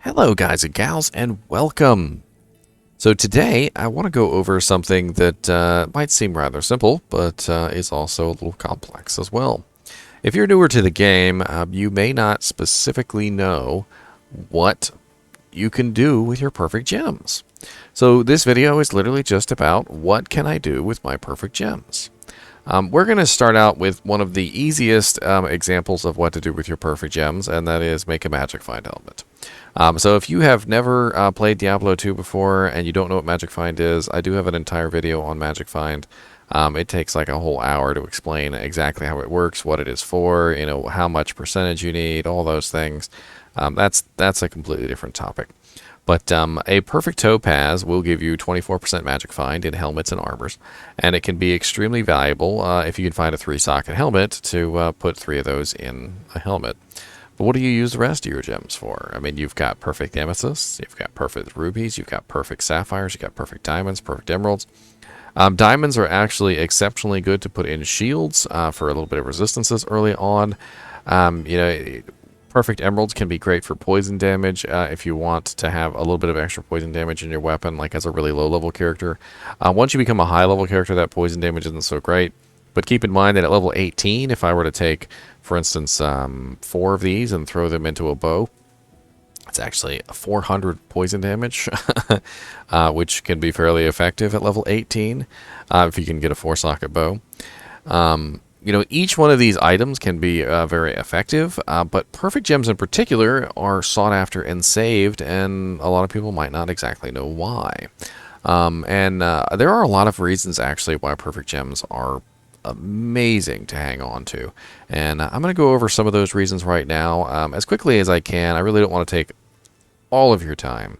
Hello guys and gals and welcome. So today I want to go over something that might seem rather simple, but is also a little complex as well. If you're newer to the game, you may not specifically know what you can do with your perfect gems. So this video is literally just about what can I do with my perfect gems. We're going to start out with one of the easiest examples of what to do with your perfect gems, and that is make a magic find helmet. So if you have never played Diablo 2 before and you don't know what Magic Find is, I do have an entire video on Magic Find. It takes like a whole hour to explain exactly how it works, what it is for, how much percentage you need, all those things. That's a completely different topic. But a perfect Topaz will give you 24% Magic Find in helmets and armors, and it can be extremely valuable if you can find a 3-socket helmet to put 3 of those in a helmet. But what do you use the rest of your gems for? I mean, you've got perfect Amethysts, you've got perfect Rubies, you've got perfect Sapphires, you've got perfect Diamonds, perfect Emeralds. Diamonds are actually exceptionally good to put in shields for a little bit of resistances early on. Perfect Emeralds can be great for poison damage if you want to have a little bit of extra poison damage in your weapon, like as a really low-level character. Once you become a high-level character, that poison damage isn't so great. But keep in mind that at level 18, if I were to take, for instance, 4 of these and throw them into a bow, it's actually 400 poison damage, which can be fairly effective at level 18 if you can get a 4-socket bow. Each one of these items can be very effective, but perfect gems in particular are sought after and saved, and a lot of people might not exactly know why. There are a lot of reasons, actually, why perfect gems are amazing to hang on to. And I'm going to go over some of those reasons right now as quickly as I can. I really don't want to take all of your time.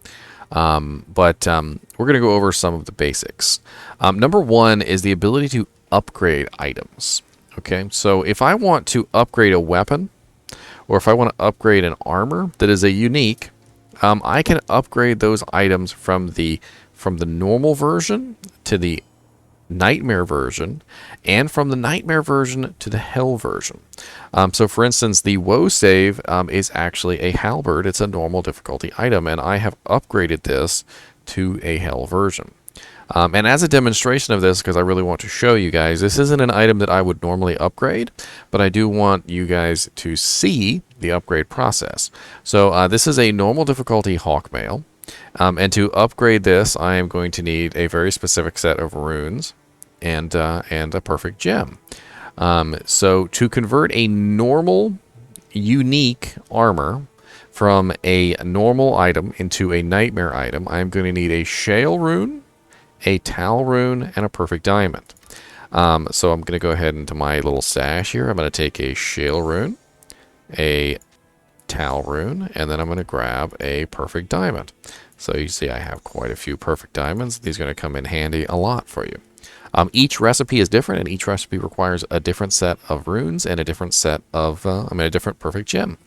But we're going to go over some of the basics. Number one is the ability to upgrade items. Okay, so if I want to upgrade a weapon, or if I want to upgrade an armor that is a unique, I can upgrade those items from the normal version to the Nightmare version, and from the Nightmare version to the Hell version. So for instance, the Woe Save is actually a halberd. It's a normal difficulty item, and I have upgraded this to a Hell version. And as a demonstration of this, because I really want to show you guys, this isn't an item that I would normally upgrade, but I do want you guys to see the upgrade process. So this is a normal difficulty Hawkmail. And to upgrade this, I am going to need a very specific set of runes and a perfect gem. So to convert a normal, unique armor from a normal item into a nightmare item, I'm going to need a shale rune, a tal rune, and a perfect diamond. So I'm going to go ahead into my little stash here. I'm going to take a shale rune, a tal rune, and then I'm going to grab a perfect diamond. So you see I have quite a few perfect diamonds. These are going to come in handy a lot for you. Each recipe is different, and each recipe requires a different set of runes and a different set of, a different perfect gem.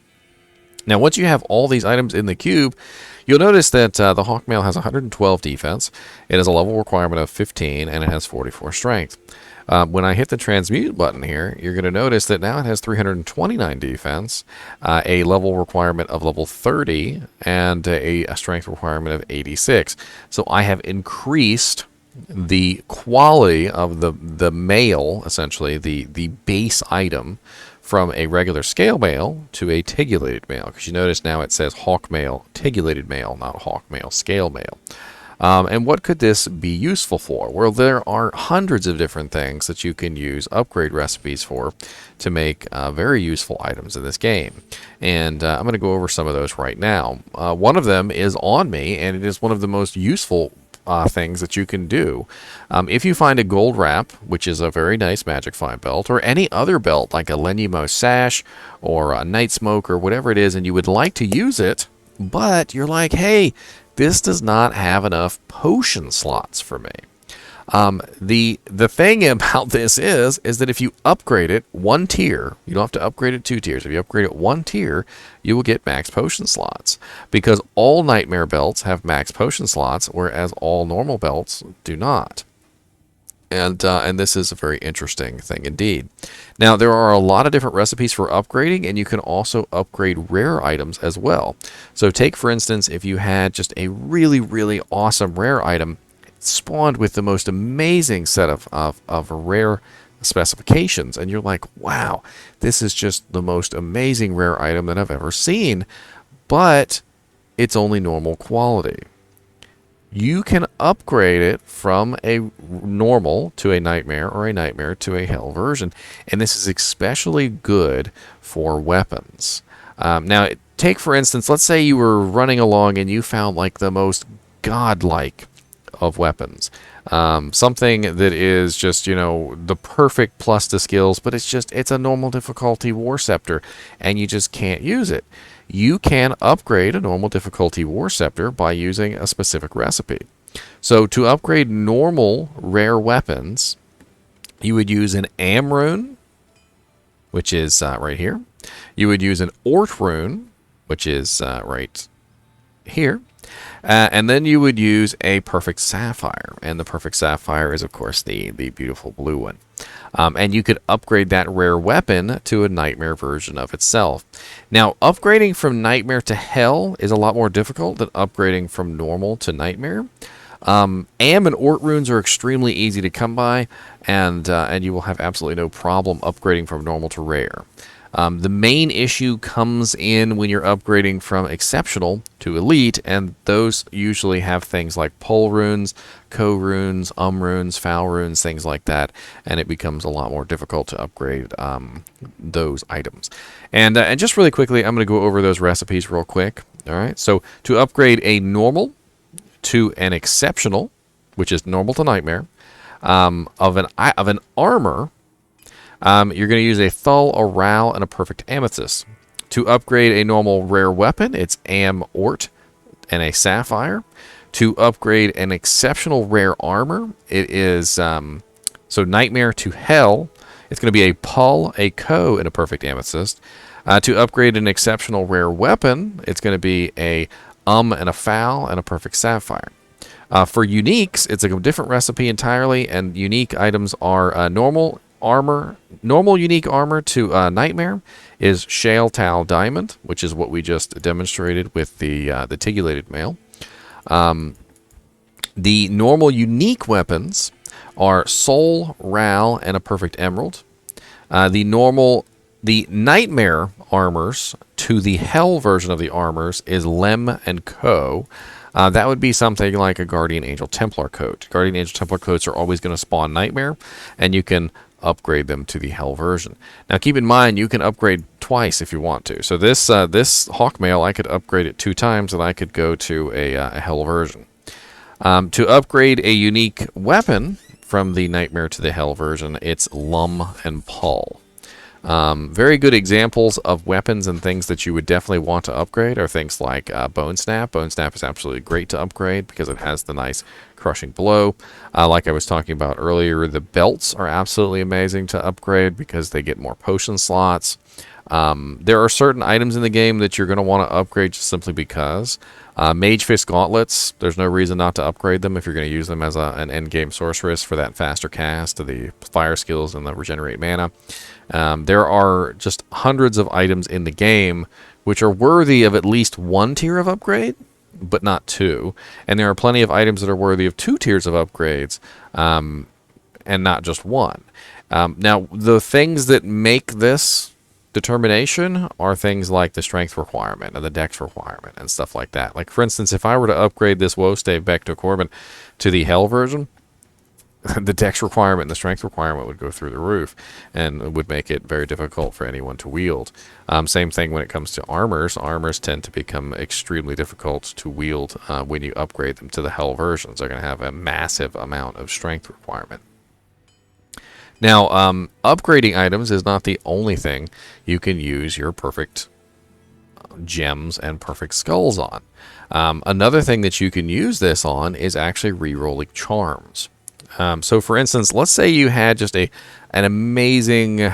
Now, once you have all these items in the cube, you'll notice that the Hawkmail has 112 defense. It has a level requirement of 15, and it has 44 strength. When I hit the transmute button here, you're going to notice that now it has 329 defense, a level requirement of level 30, and a strength requirement of 86. So I have increased the quality of the mail, essentially the base item, from a regular scale mail to a tigulated mail, because you notice now it says Hawkmail tigulated mail, not Hawkmail scale mail. And what could this be useful for? Well, there are hundreds of different things that you can use upgrade recipes for to make very useful items in this game. And I'm going to go over some of those right now. One of them is on me, and it is one of the most useful things that you can do. If you find a gold wrap, which is a very nice magic find belt, or any other belt like a Lenymo sash or a night smoke or whatever it is, and you would like to use it, but you're like, hey, this does not have enough potion slots for me. The thing about this is that if you upgrade it 1 tier, you don't have to upgrade it 2 tiers. If you upgrade it 1 tier, you will get max potion slots, because all nightmare belts have max potion slots, whereas all normal belts do not. And this is a very interesting thing indeed. Now, there are a lot of different recipes for upgrading, and you can also upgrade rare items as well. So take, for instance, if you had just a really, really awesome rare item spawned with the most amazing set of rare specifications, and you're like, wow, this is just the most amazing rare item that I've ever seen, but it's only normal quality. You can upgrade it from a normal to a nightmare or a nightmare to a hell version. And this is especially good for weapons. Now, take for instance, let's say you were running along and you found like the most godlike of weapons. Something that is just, the perfect plus to skills, but it's a normal difficulty war scepter and you just can't use it. You can upgrade a normal difficulty war scepter by using a specific recipe. So to upgrade normal rare weapons, you would use an Am rune, which is right here. You would use an Ort rune, which is right here. And then you would use a Perfect Sapphire. And the Perfect Sapphire is, of course, the beautiful blue one. And you could upgrade that rare weapon to a Nightmare version of itself. Now, upgrading from Nightmare to Hell is a lot more difficult than upgrading from Normal to Nightmare. Am and Ort runes are extremely easy to come by, and you will have absolutely no problem upgrading from Normal to Rare. The main issue comes in when you're upgrading from Exceptional to Elite, and those usually have things like Pole runes, Co runes, runes, Foul runes, things like that, and it becomes a lot more difficult to upgrade those items. And just really quickly, I'm going to go over those recipes real quick. All right, so to upgrade a Normal to an Exceptional, which is Normal to Nightmare, of an Armor, you're going to use a Thull, a Ral, and a Perfect Amethyst. To upgrade a normal rare weapon, it's Am, Ort, and a Sapphire. To upgrade an exceptional rare armor, it is so Nightmare to Hell. It's going to be a Pull, a Co, and a Perfect Amethyst. To upgrade an exceptional rare weapon, it's going to be a and a Foul, and a Perfect Sapphire. For uniques, it's a different recipe entirely, and unique items are normal unique armor to Nightmare is Shale Tal Diamond, which is what we just demonstrated with the Tigulated Mail. The normal unique weapons are Soul, Ral, and a Perfect Emerald. The Nightmare armors to the Hell version of the armors is Lem and Co. That would be something like a Guardian Angel Templar coat. Guardian Angel Templar coats are always going to spawn Nightmare, and you can upgrade them to the Hell version. Now keep in mind, you can upgrade twice if you want to. So this Hawkmail, I could upgrade it 2 times, and I could go to a Hell version. To upgrade a unique weapon from the Nightmare to the Hell version, it's Lum and Pull. Very good examples of weapons and things that you would definitely want to upgrade are things like Bone Snap. Bone Snap is absolutely great to upgrade because it has the nice crushing blow. Like I was talking about earlier, the belts are absolutely amazing to upgrade because they get more potion slots. There are certain items in the game that you're going to want to upgrade just simply because. Mage Fist Gauntlets, there's no reason not to upgrade them if you're going to use them as an endgame sorceress for that faster cast of the fire skills and the regenerate mana. There are just hundreds of items in the game which are worthy of at least 1 tier of upgrade, but not 2. And there are plenty of items that are worthy of 2 tiers of upgrades, and not just 1. Now, the things that make this determination are things like the strength requirement and the dex requirement and stuff like that. Like, for instance, if I were to upgrade this Woe Stave back to Corbin to the Hell version, the dex requirement and the strength requirement would go through the roof and would make it very difficult for anyone to wield. Same thing when it comes to armors. Armors tend to become extremely difficult to wield when you upgrade them to the Hell versions. They're going to have a massive amount of strength requirement. Now, upgrading items is not the only thing you can use your perfect gems and perfect skulls on. Another thing that you can use this on is actually rerolling charms. So, for instance, let's say you had just an amazing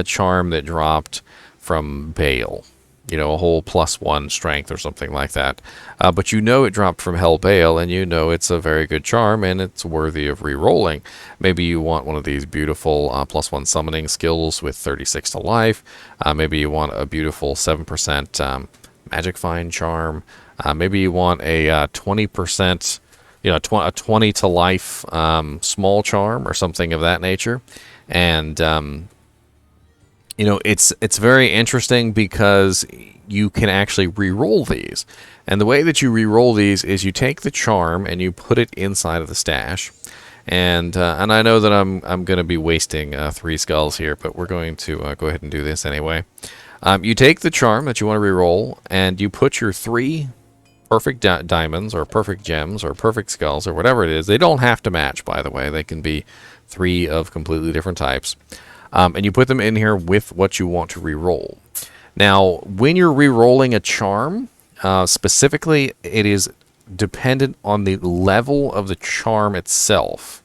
charm that dropped from Bale. you know, a whole +1 strength or something like that. But you know it dropped from Hell Bale, and you know it's a very good charm, and it's worthy of re-rolling. Maybe you want one of these beautiful +1 summoning skills with 36 to life. Maybe you want a beautiful 7% Magic Find charm. Maybe you want a 20%, you know, a 20 to life small charm or something of that nature. And you know, it's very interesting because you can actually re-roll these. And the way that you re-roll these is you take the charm and you put it inside of the stash. And I know that I'm going to be wasting 3 skulls here, but we're going to go ahead and do this anyway. You take the charm that you want to re-roll, and you put your 3 perfect diamonds or perfect gems or perfect skulls or whatever it is. They don't have to match, by the way. They can be 3 of completely different types. And you put them in here with what you want to re-roll. Now, when you're re-rolling a charm, specifically, it is dependent on the level of the charm itself,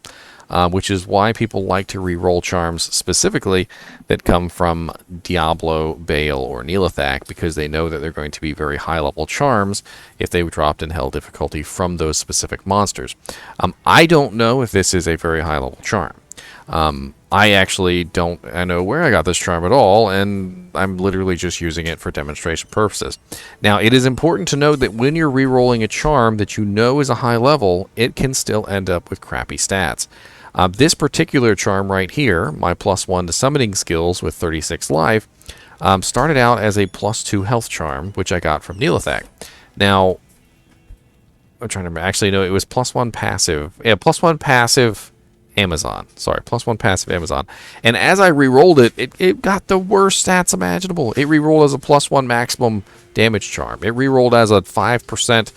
which is why people like to re-roll charms specifically that come from Diablo, Bale, or Neolithak, because they know that they're going to be very high-level charms if they were dropped in Hell difficulty from those specific monsters. I don't know if this is a very high-level charm. I actually don't know where I got this charm at all, and I'm literally just using it for demonstration purposes. Now, it is important to note that when you're re-rolling a charm that you know is a high level, it can still end up with crappy stats. This particular charm right here, my +1 to summoning skills with 36 life, started out as a +2 health charm, which I got from Neolithak. Now, I'm trying to remember. Actually, no, it was +1 passive. Yeah, +1 passive Amazon. Sorry, +1 passive Amazon. And as I re-rolled it, it got the worst stats imaginable. It re-rolled as a +1 maximum damage charm. It re-rolled as a 5%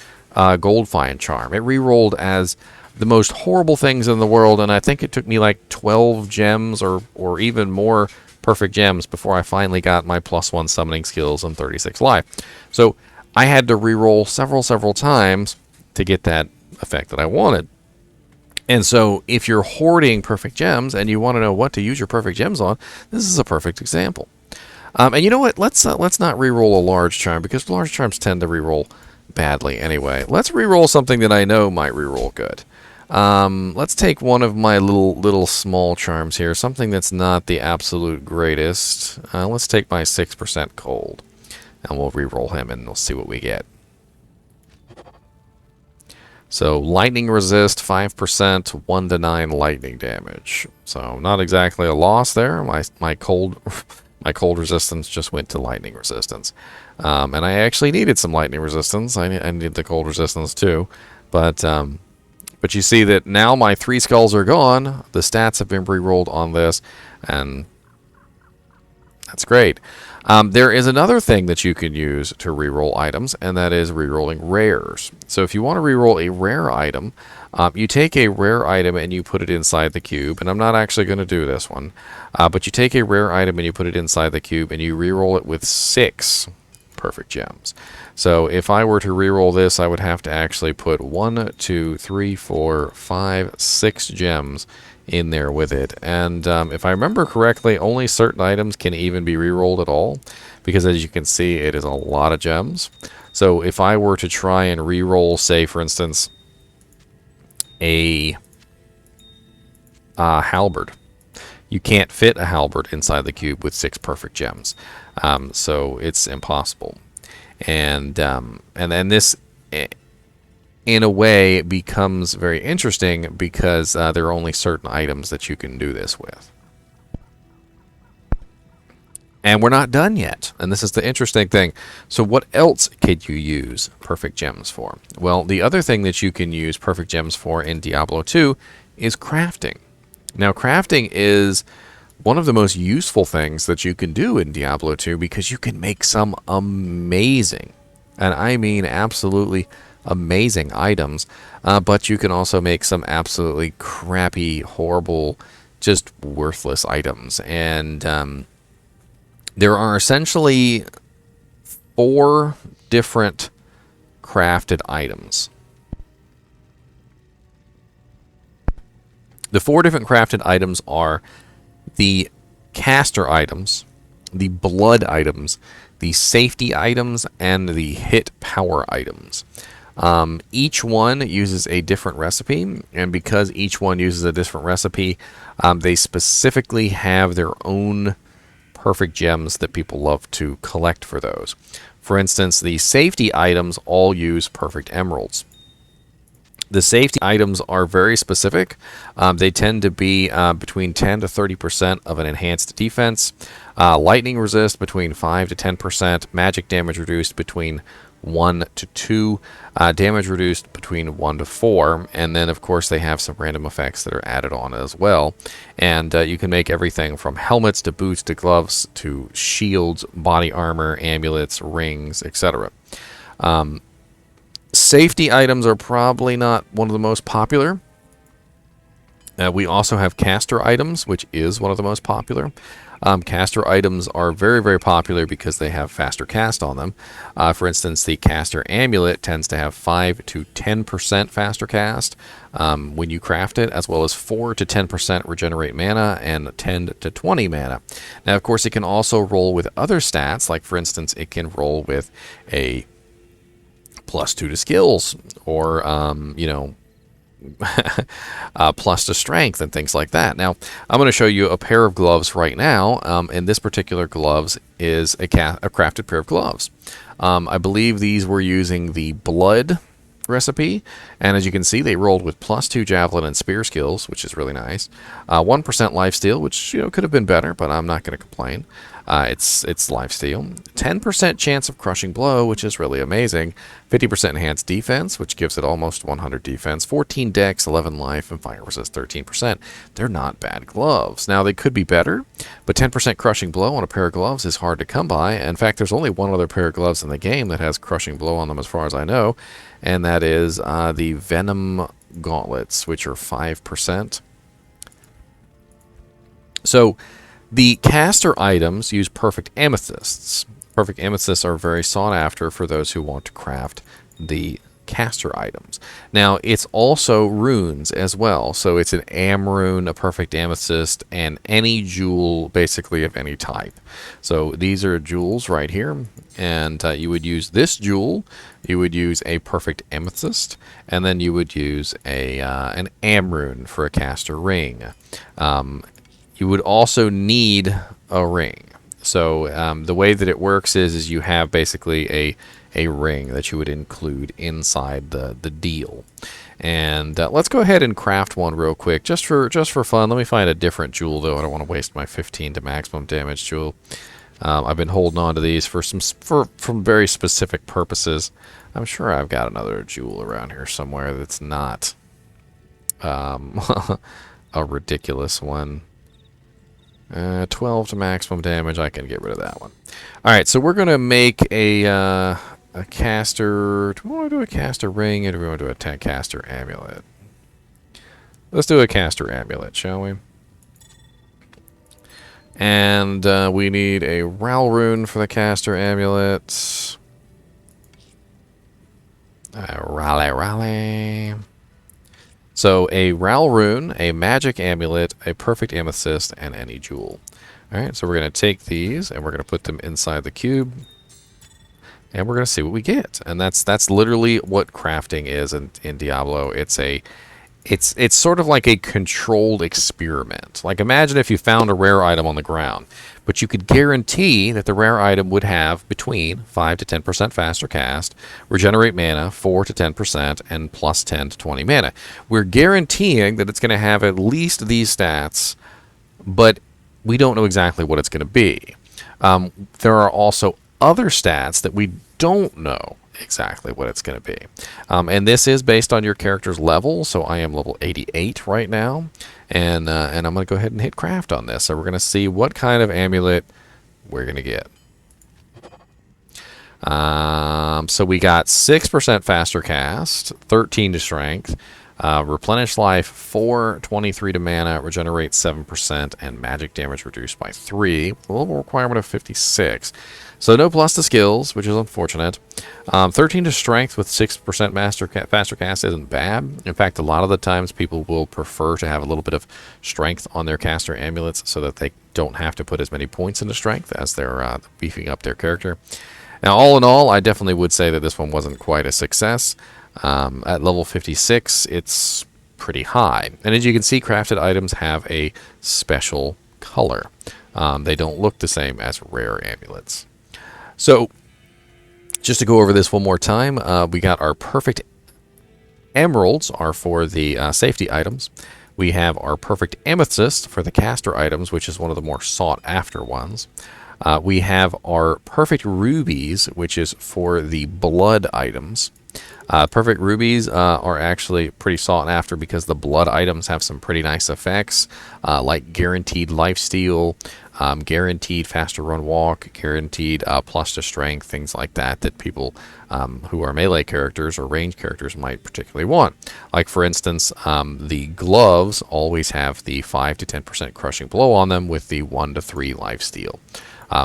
gold find charm. It re-rolled as the most horrible things in the world, and I think it took me like 12 gems or even more perfect gems before I finally got my +1 summoning skills and 36 life. So I had to re-roll several times to get that effect that I wanted. And so if you're hoarding perfect gems and you want to know what to use your perfect gems on, this is a perfect example. And you know what? Let's not re-roll a large charm, because large charms tend to re-roll badly anyway. Let's re-roll something that I know might re-roll good. Let's take one of my little small charms here, something that's not the absolute greatest. Let's take my 6% cold, and we'll re-roll him, and we'll see what we get. So lightning resist 5%, 1 to 9 lightning damage. So not exactly a loss there. My cold my cold resistance just went to lightning resistance, and I actually needed some lightning resistance. I needed the cold resistance too, but you see that now my 3 skulls are gone. The stats have been re-rolled on this, and that's great. There is another thing that you can use to reroll items, and that is rerolling rares. So if you want to reroll a rare item, you take a rare item and you put it inside the cube. And I'm not actually going to do this one, but you take a rare item and you put it inside the cube and you reroll it with 6 perfect gems. So if I were to reroll this, I would have to actually put 1, 2, 3, 4, 5, 6 gems in there with it. And if I remember correctly, only certain items can even be re-rolled at all, because as you can see, it is a lot of gems. So if I were to try and re-roll, say for instance, a halberd, you can't fit a halberd inside the cube with 6 perfect gems. So it's impossible. And then this, in a way, becomes very interesting because there are only certain items that you can do this with. And we're not done yet. And this is the interesting thing. So what else could you use perfect gems for? Well, the other thing that you can use perfect gems for in Diablo 2 is crafting. Now, crafting is one of the most useful things that you can do in Diablo 2, because you can make some amazing, and I mean absolutely amazing items, but you can also make some absolutely crappy, horrible, just worthless items. And there are essentially 4 different crafted items. The 4 different crafted items are the caster items, the blood items, the safety items, and the hit power items. Each one uses a different recipe, and because each one uses a different recipe, they specifically have their own perfect gems that people love to collect for those. For instance, the safety items all use perfect emeralds. The safety items are very specific. They tend to be between 10 to 30% of an enhanced defense, lightning resist between 5 to 10%, magic damage reduced between 1 to 2, damage reduced between 1 to 4, and then of course they have some random effects that are added on as well. And you can make everything from helmets to boots to gloves to shields, body armor, amulets, rings, etc. Safety items are probably not one of the most popular. We also have caster items, which is one of the most popular. Caster items are very, very popular because they have faster cast on them. For instance, the caster amulet tends to have 5 to 10% faster cast when you craft it, as well as 4 to 10% regenerate mana and 10 to 20 mana. Now, of course, it can also roll with other stats, like for instance, it can roll with a +2 to skills, or plus to strength and things like that. Now, I'm going to show you a pair of gloves right now, and this particular gloves is a crafted pair of gloves. I believe these were using the blood recipe, and as you can see, they rolled with +2 javelin and spear skills, which is really nice. 1% lifesteal, which could have been better, but I'm not going to complain. It's lifesteal. 10% chance of crushing blow, which is really amazing. 50% enhanced defense, which gives it almost 100 defense. 14 dex, 11 life, and fire resist 13%. They're not bad gloves. Now, they could be better, but 10% crushing blow on a pair of gloves is hard to come by. In fact, there's only one other pair of gloves in the game that has crushing blow on them as far as I know, and that is the Venom Gauntlets, which are 5%. So, the caster items use perfect amethysts. Perfect amethysts are very sought after for those who want to craft the caster items. Now, it's also runes as well. So it's an am rune, a perfect amethyst, and any jewel basically of any type. So these are jewels right here. And you would use this jewel, you would use a perfect amethyst, and then you would use an am rune for a caster ring. You would also need a ring. So the way that it works is you have basically a ring that you would include inside the deal. And let's go ahead and craft one real quick, just for fun. Let me find a different jewel, though. I don't want to waste my 15 to maximum damage jewel. I've been holding on to these for very specific purposes. I'm sure I've got another jewel around here somewhere that's not a ridiculous one. 12 to maximum damage. I can get rid of that one. All right, so we're going to make a caster. Do we want to do a caster ring, or do we want to do a caster amulet? Let's do a caster amulet, shall we? And we need a Ral rune for the caster amulet. Rally. So a Ral rune, a magic amulet, a perfect amethyst, and any jewel. Alright, so we're going to take these and we're going to put them inside the cube. And we're going to see what we get. And that's literally what crafting is in Diablo. It's sort of like a controlled experiment. Like, imagine if you found a rare item on the ground, but you could guarantee that the rare item would have between 5 to 10% faster cast, regenerate mana 4 to 10%, and plus 10 to 20 mana. We're guaranteeing that it's going to have at least these stats, but we don't know exactly what it's going to be. There are also other stats that we don't know exactly what it's going to be. And this is based on your character's level, so I am level 88 right now, and I'm going to go ahead and hit craft on this. So we're going to see what kind of amulet we're going to get. So we got 6% faster cast, 13 to strength, replenish life 4, 23 to mana, regenerate 7%, and magic damage reduced by 3, with a level requirement of 56. So no plus to skills, which is unfortunate. 13 to strength with 6% faster cast isn't bad. In fact, a lot of the times people will prefer to have a little bit of strength on their caster amulets so that they don't have to put as many points into strength as they're beefing up their character. Now, all in all, I definitely would say that this one wasn't quite a success. At level 56, it's pretty high. And as you can see, crafted items have a special color. They don't look the same as rare amulets. So, just to go over this one more time, we got our perfect emeralds are for the safety items. We have our perfect amethyst for the caster items, which is one of the more sought after ones. We have our perfect rubies, which is for the blood items. Perfect rubies are actually pretty sought after because the blood items have some pretty nice effects, like guaranteed lifesteal, guaranteed faster run walk, guaranteed plus to strength, things like that that people who are melee characters or range characters might particularly want. Like for instance, the gloves always have the 5 to 10% crushing blow on them with the 1 to 3 lifesteal.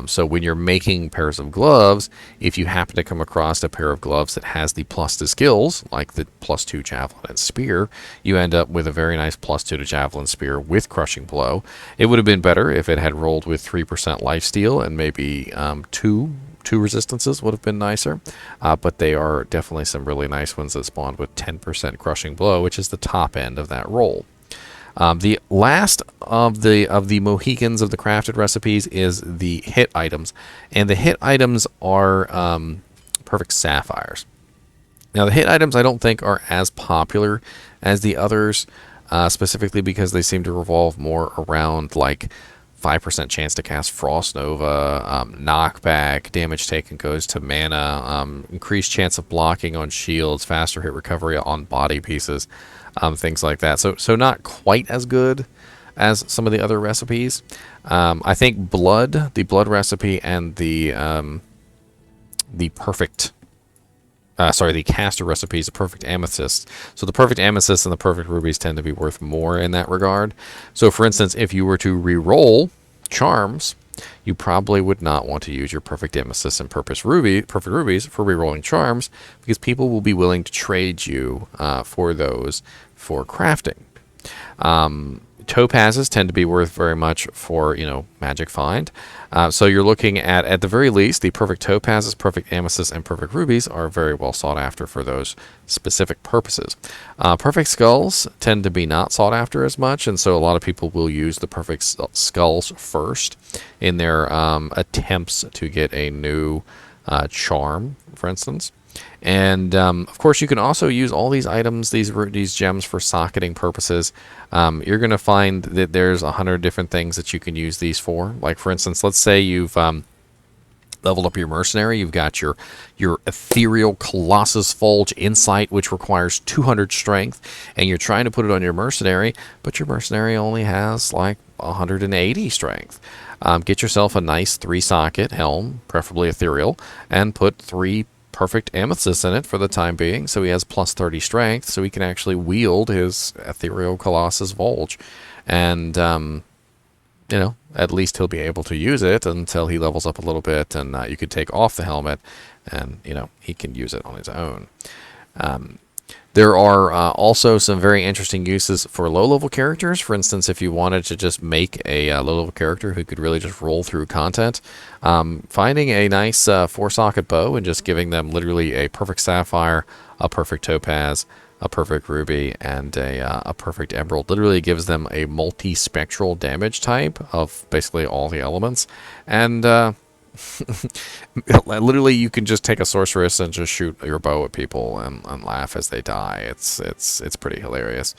So when you're making pairs of gloves, if you happen to come across a pair of gloves that has the plus to skills, like the +2 javelin and spear, you end up with a very nice +2 to javelin spear with crushing blow. It would have been better if it had rolled with 3% lifesteal and maybe two resistances would have been nicer, but they are definitely some really nice ones that spawned with 10% crushing blow, which is the top end of that roll. The last of the Mohicans of the crafted recipes is the hit items, and the hit items are perfect sapphires. Now, the hit items I don't think are as popular as the others, specifically because they seem to revolve more around like 5% chance to cast Frost Nova, knockback, damage taken goes to mana, increased chance of blocking on shields, faster hit recovery on body pieces, things like that. So not quite as good as some of the other recipes. I think the blood recipe and the perfect... the caster recipes, the perfect amethyst. So the perfect amethyst and the perfect rubies tend to be worth more in that regard. So for instance, if you were to re-roll charms, you probably would not want to use your perfect amethyst and perfect rubies for re-rolling charms, because people will be willing to trade you for those for crafting. Topazes tend to be worth very much for, magic find. So you're looking at the very least, the perfect topazes, perfect amethysts, and perfect rubies are very well sought after for those specific purposes. Perfect skulls tend to be not sought after as much, and so a lot of people will use the perfect skulls first in their attempts to get a new charm, for instance. And of course, you can also use all these items, these gems, for socketing purposes. You're going to find that there's 100 different things that you can use these for. Like for instance, let's say you've leveled up your mercenary. You've got your ethereal Colossus Fulge Insight, which requires 200 strength, and you're trying to put it on your mercenary, but your mercenary only has like 180 strength. Get yourself a nice 3-socket helm, preferably ethereal, and put 3 perfect amethysts in it for the time being, so he has plus 30 strength, so he can actually wield his ethereal Colossus Vulge. And at least he'll be able to use it until he levels up a little bit, and you could take off the helmet, and he can use it on his own. There are also some very interesting uses for low-level characters. For instance, if you wanted to just make a low-level character who could really just roll through content, finding a nice 4-socket bow and just giving them literally a perfect sapphire, a perfect topaz, a perfect ruby, and a perfect emerald literally gives them a multi-spectral damage type of basically all the elements. And literally, you can just take a sorceress and just shoot your bow at people and laugh as they die. It's pretty hilarious.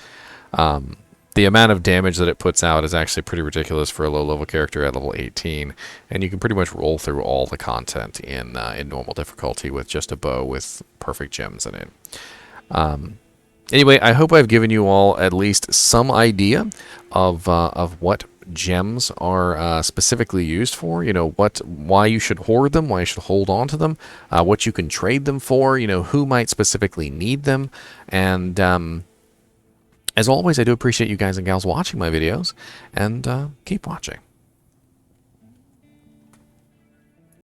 The amount of damage that it puts out is actually pretty ridiculous for a low-level character at level 18, and you can pretty much roll through all the content in normal difficulty with just a bow with perfect gems in it. Anyway, I hope I've given you all at least some idea of what gems are specifically used for, why you should hoard them, why you should hold on to them, what you can trade them for, who might specifically need them. And as always, I do appreciate you guys and gals watching my videos, and keep watching.